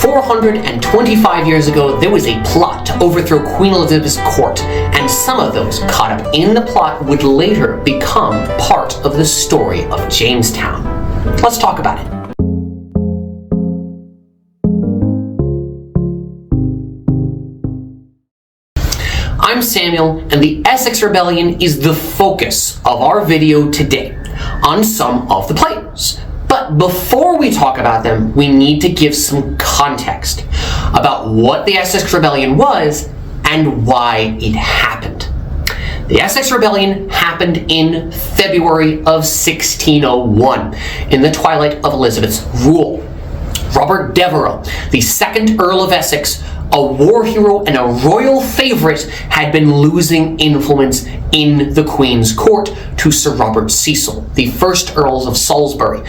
425 years ago, there was a plot to overthrow Queen Elizabeth's court, and some of those caught up in the plot would later become part of the story of Jamestown. Let's talk about it. I'm Samuel, and the Essex Rebellion is the focus of our video today on some of the players. But before we talk about them, we need to give some context about what the Essex Rebellion was and why it happened. The Essex Rebellion happened in February of 1601, in the twilight of Elizabeth's rule. Robert Devereux, the second Earl of Essex, a war hero and a royal favorite, had been losing influence in the Queen's court to Sir Robert Cecil, the first Earls of Salisbury.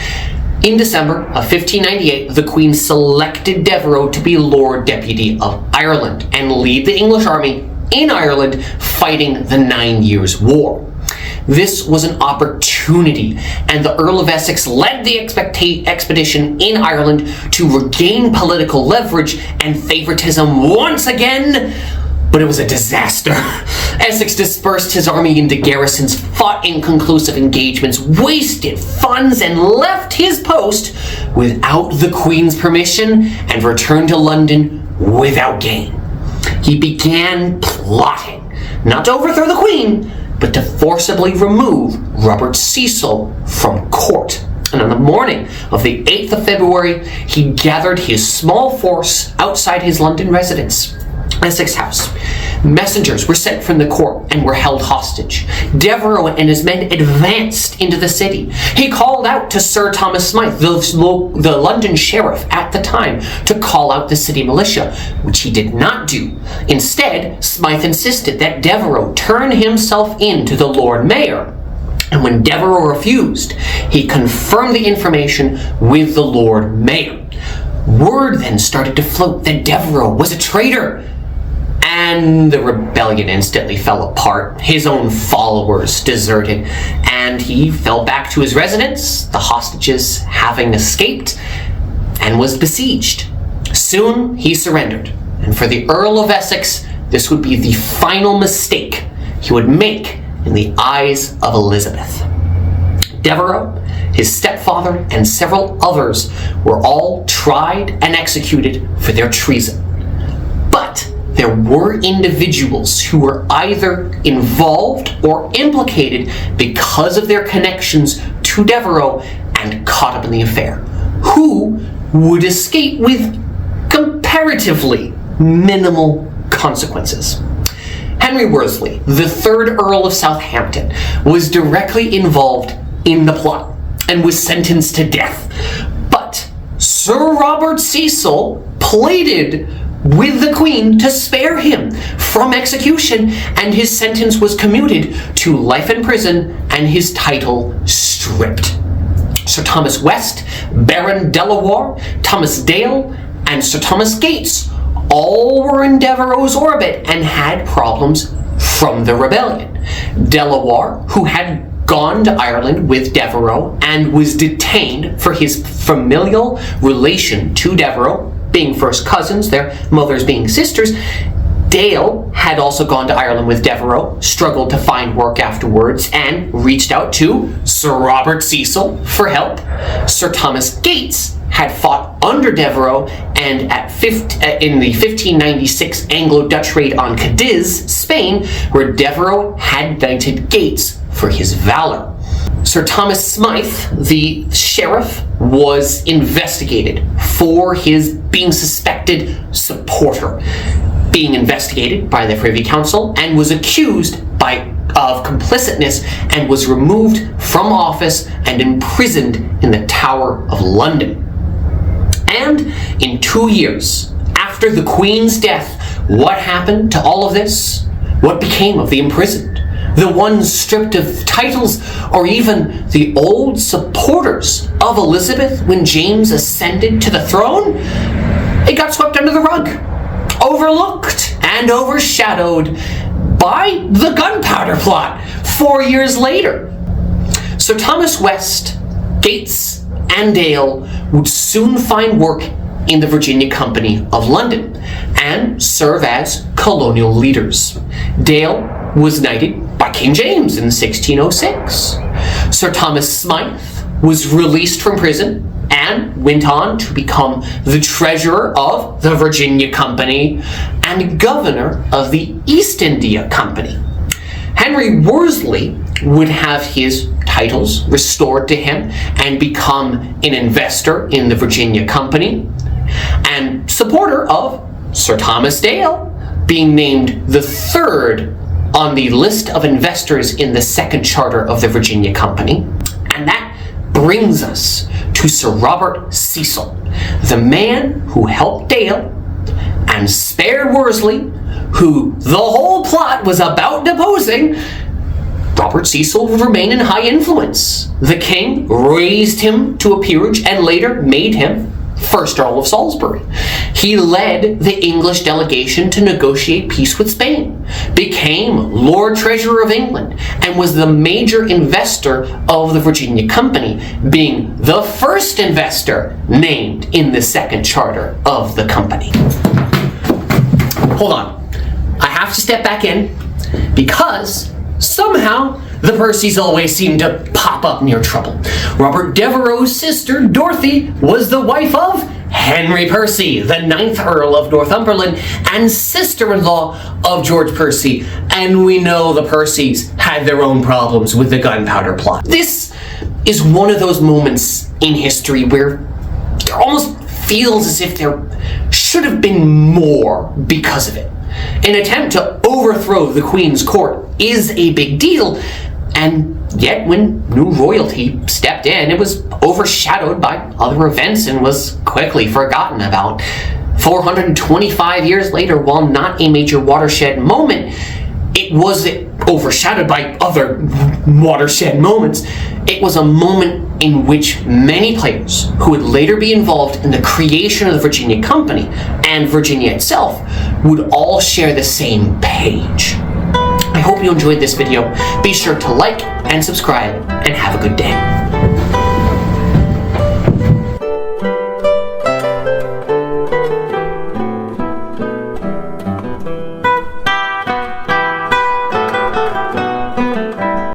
In December of 1598, the Queen selected Devereux to be Lord Deputy of Ireland and lead the English army in Ireland fighting the 9 Years' War. This was an opportunity, and the Earl of Essex led the expedition in Ireland to regain political leverage and favoritism once again, but it was a disaster. Essex dispersed his army into garrisons, fought inconclusive engagements, wasted funds, and left his post without the Queen's permission and returned to London without gain. He began plotting, not to overthrow the Queen, but to forcibly remove Robert Cecil from court. And on the morning of the 8th of February, he gathered his small force outside his London residence, Essex House. Messengers were sent from the court and were held hostage. Devereux and his men advanced into the city. He called out to Sir Thomas Smythe, the London sheriff at the time, to call out the city militia, which he did not do. Instead, Smythe insisted that Devereux turn himself in to the Lord Mayor. And when Devereux refused, he confirmed the information with the Lord Mayor. Word then started to float that Devereux was a traitor, and the rebellion instantly fell apart. His own followers deserted, and he fell back to his residence, the hostages having escaped, and was besieged. Soon he surrendered, and for the Earl of Essex, this would be the final mistake he would make in the eyes of Elizabeth. Devereux, his stepfather, and several others were all tried and executed for their treason. But there were individuals who were either involved or implicated because of their connections to Devereux and caught up in the affair, who would escape with comparatively minimal consequences. Henry Worsley, the third Earl of Southampton, was directly involved in the plot and was sentenced to death. But Sir Robert Cecil pleaded with the Queen to spare him from execution, and his sentence was commuted to life in prison and his title stripped. Sir Thomas West, Baron Delawar, Thomas Dale, and Sir Thomas Gates all were in Devereux's orbit and had problems from the rebellion. Delawar, who had gone to Ireland with Devereux and was detained for his familial relation to Devereux, being first cousins, their mothers being sisters. Dale had also gone to Ireland with Devereux, struggled to find work afterwards, and reached out to Sir Robert Cecil for help. Sir Thomas Gates had fought under Devereux, and in the 1596 Anglo-Dutch raid on Cadiz, Spain, where Devereux had knighted Gates for his valor. Sir Thomas Smythe, the sheriff, was investigated for his being suspected supporter, being investigated by the Privy Council, and was accused of complicitness and was removed from office and imprisoned in the Tower of London. And in 2 years after the Queen's death, what happened to all of this? What became of the imprisoned? The ones stripped of titles, or even the old supporters of Elizabeth when James ascended to the throne? It got swept under the rug, overlooked and overshadowed by the Gunpowder Plot 4 years later. Sir Thomas West, Gates, and Dale would soon find work in the Virginia Company of London and serve as colonial leaders. Dale was knighted by King James in 1606. Sir Thomas Smythe was released from prison and went on to become the treasurer of the Virginia Company and governor of the East India Company. Henry Worsley would have his titles restored to him and become an investor in the Virginia Company and supporter of Sir Thomas Dale, being named the third on the list of investors in the second charter of the Virginia Company. And that brings us to Sir Robert Cecil, the man who helped Dale and spared Worsley, who the whole plot was about deposing. Robert Cecil would remain in high influence. The king raised him to a peerage and later made him first Earl of Salisbury. He led the English delegation to negotiate peace with Spain, became Lord Treasurer of England, and was the major investor of the Virginia Company, being the first investor named in the second charter of the company. Hold on. I have to step back in because somehow the Percys always seem to pop up near trouble. Robert Devereux's sister, Dorothy, was the wife of Henry Percy, the 9th Earl of Northumberland, and sister-in-law of George Percy. And we know the Percys had their own problems with the Gunpowder Plot. This is one of those moments in history where it almost feels as if there should have been more because of it. An attempt to overthrow the Queen's court is a big deal, and yet when new royalty stepped in, it was overshadowed by other events and was quickly forgotten about. 425 years later, while not a major watershed moment, it was overshadowed by other watershed moments. It was a moment in which many players who would later be involved in the creation of the Virginia Company and Virginia itself would all share the same page. I hope you enjoyed this video. Be sure to like and subscribe, and have a good day.